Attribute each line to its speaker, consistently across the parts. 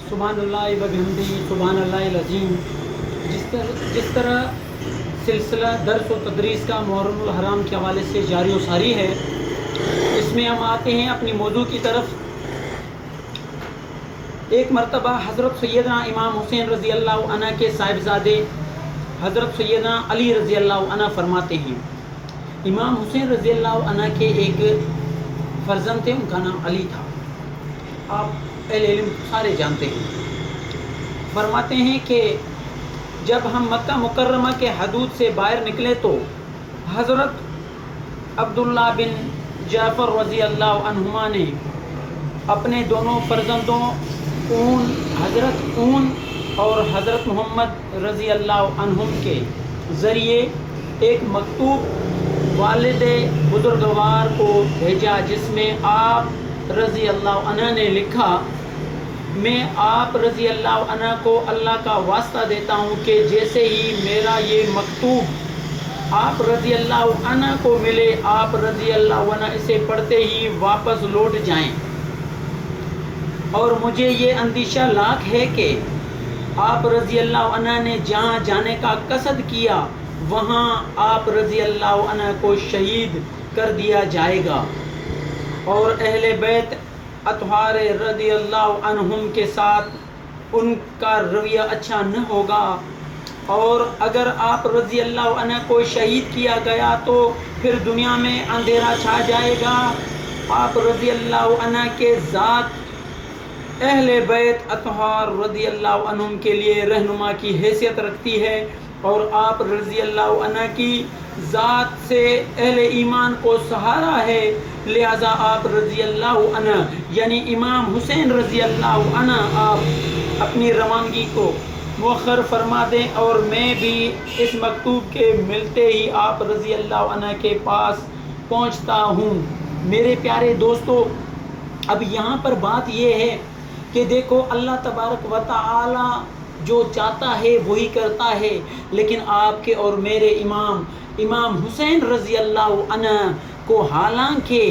Speaker 1: سبحان اللہ و بحمدہ سبحان اللہ العظیم۔ جس طرح سلسلہ درس و تدریس کا محرم الحرام کے حوالے سے جاری و ساری ہے، اس میں ہم آتے ہیں اپنی موضوع کی طرف۔ ایک مرتبہ حضرت سیدنا امام حسین رضی اللہ عنہ کے صاحبزادے حضرت سیدنا علی رضی اللہ عنہ فرماتے ہیں، امام حسین رضی اللہ عنہ کے ایک فرزند تھے، ان کا نام علی تھا، آپ اہل علم سارے جانتے ہیں۔ فرماتے ہیں کہ جب ہم مکہ مکرمہ کے حدود سے باہر نکلے تو حضرت عبداللہ بن جعفر رضی اللہ عنہما نے اپنے دونوں فرزندوں حضرت اون اور حضرت محمد رضی اللہ عنہم کے ذریعے ایک مکتوب والد بزرگوار کو بھیجا، جس میں آپ رضی اللہ عنہ نے لکھا، میں آپ رضی اللہ عنہ کو اللہ کا واسطہ دیتا ہوں کہ جیسے ہی میرا یہ مکتوب آپ رضی اللہ عنہ کو ملے، آپ رضی اللہ عنہ اسے پڑھتے ہی واپس لوٹ جائیں، اور مجھے یہ اندیشہ لاحق ہے کہ آپ رضی اللہ عنہ نے جہاں جانے کا قصد کیا وہاں آپ رضی اللہ عنہ کو شہید کر دیا جائے گا، اور اہل بیت اطہار رضی اللہ عنہم کے ساتھ ان کا رویہ اچھا نہ ہوگا، اور اگر آپ رضی اللہ عنہ کو شہید کیا گیا تو پھر دنیا میں اندھیرا چھا جائے گا۔ آپ رضی اللہ عنہ کے ذات اہل بیت اطہار رضی اللہ عنہم کے لیے رہنما کی حیثیت رکھتی ہے، اور آپ رضی اللہ عنہ کی ذات سے اہل ایمان کو سہارا ہے، لہذا آپ رضی اللہ عنہ یعنی امام حسین رضی اللہ عنہ آپ اپنی روانگی کو مؤخر فرما دیں، اور میں بھی اس مکتوب کے ملتے ہی آپ رضی اللہ عنہ کے پاس پہنچتا ہوں۔ میرے پیارے دوستو، اب یہاں پر بات یہ ہے کہ دیکھو، اللہ تبارک و تعالی جو چاہتا ہے وہی کرتا ہے، لیکن آپ کے اور میرے امام حسین رضی اللہ عنہ کو حالانکہ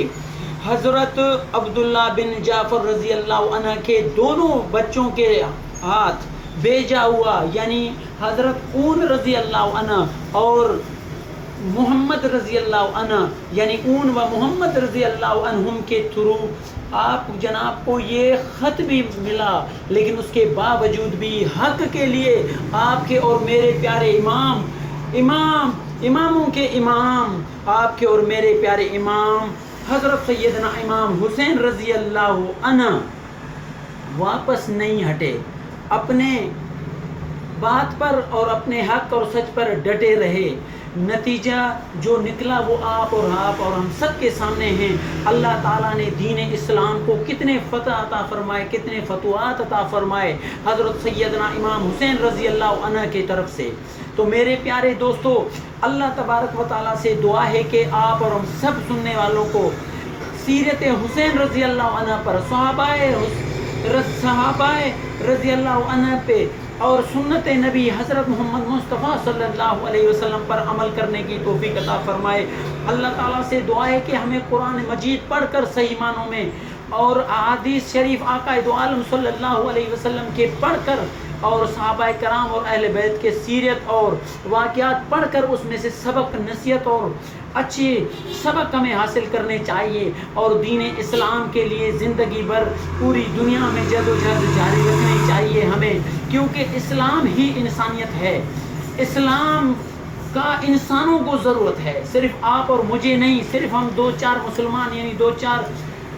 Speaker 1: حضرت عبداللہ بن جعفر رضی اللہ عنہ کے دونوں بچوں کے ہاتھ بھیجا ہوا، یعنی حضرت اون رضی اللہ عنہ اور محمد رضی اللہ عنہ یعنی اون و محمد رضی اللہ عنہم کے تھرو آپ جناب کو یہ خط بھی ملا، لیکن اس کے باوجود بھی حق کے لیے آپ کے اور میرے پیارے اماموں کے امام، آپ کے اور میرے پیارے امام حضرت سیدنا امام حسین رضی اللہ عنہ واپس نہیں ہٹے، اپنے بات پر اور اپنے حق اور سچ پر ڈٹے رہے۔ نتیجہ جو نکلا وہ آپ اور ہم سب کے سامنے ہیں۔ اللہ تعالیٰ نے دین اسلام کو کتنے فتح عطا فرمائے، کتنے فتوحات عطا فرمائے حضرت سیدنا امام حسین رضی اللہ عنہ کی طرف سے۔ تو میرے پیارے دوستو، اللہ تبارک و تعالیٰ سے دعا ہے کہ آپ اور ہم سب سننے والوں کو سیرت حسین رضی اللہ عنہ پر، صحابہ رضی اللہ عنہ پہ اور سنت نبی حضرت محمد مصطفیٰ صلی اللہ علیہ وسلم پر عمل کرنے کی توفیق عطا فرمائے۔ اللہ تعالیٰ سے دعا ہے کہ ہمیں قرآن مجید پڑھ کر صحیح معنوں میں اور احادیث شریف آقا دو عالم صلی اللہ علیہ وسلم کے پڑھ کر اور صحابہ کرام اور اہل بیت کے سیرت اور واقعات پڑھ کر اس میں سے سبق، نصیحت اور اچھے سبق ہمیں حاصل کرنے چاہیے، اور دین اسلام کے لیے زندگی بھر پوری دنیا میں جدوجہد جاری رکھنی چاہیے ہمیں، کیونکہ اسلام ہی انسانیت ہے۔ اسلام کا انسانوں کو ضرورت ہے، صرف آپ اور مجھے نہیں، صرف ہم 2-4 مسلمان یعنی 2-4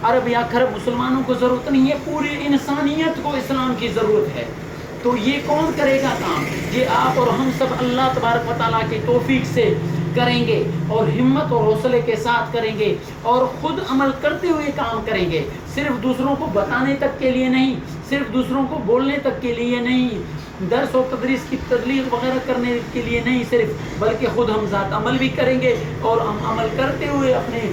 Speaker 1: عرب یا خرب مسلمانوں کو ضرورت نہیں ہے، پوری انسانیت کو اسلام کی ضرورت ہے۔ تو یہ کون کرے گا کام؟ یہ آپ اور ہم سب اللہ تبارک و تعالیٰ کی توفیق سے کریں گے، اور ہمت اور حوصلے کے ساتھ کریں گے، اور خود عمل کرتے ہوئے کام کریں گے، صرف دوسروں کو بتانے تک کے لیے نہیں، صرف دوسروں کو بولنے تک کے لیے نہیں، درس و تدریس کی تبلیغ وغیرہ کرنے کے لیے نہیں صرف، بلکہ خود ہم ذات عمل بھی کریں گے، اور ہم عمل کرتے ہوئے اپنے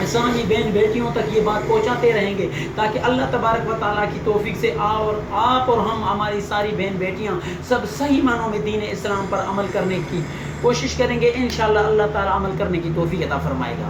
Speaker 1: اسلامی بہن بیٹیوں تک یہ بات پہنچاتے رہیں گے، تاکہ اللہ تبارک و تعالیٰ کی توفیق سے آپ اور ہم، ہماری ساری بہن بیٹیاں سب صحیح معنوں میں دین اسلام پر عمل کرنے کی کوشش کریں گے۔ انشاءاللہ اللہ تعالیٰ عمل کرنے کی توفیق عطا فرمائے گا۔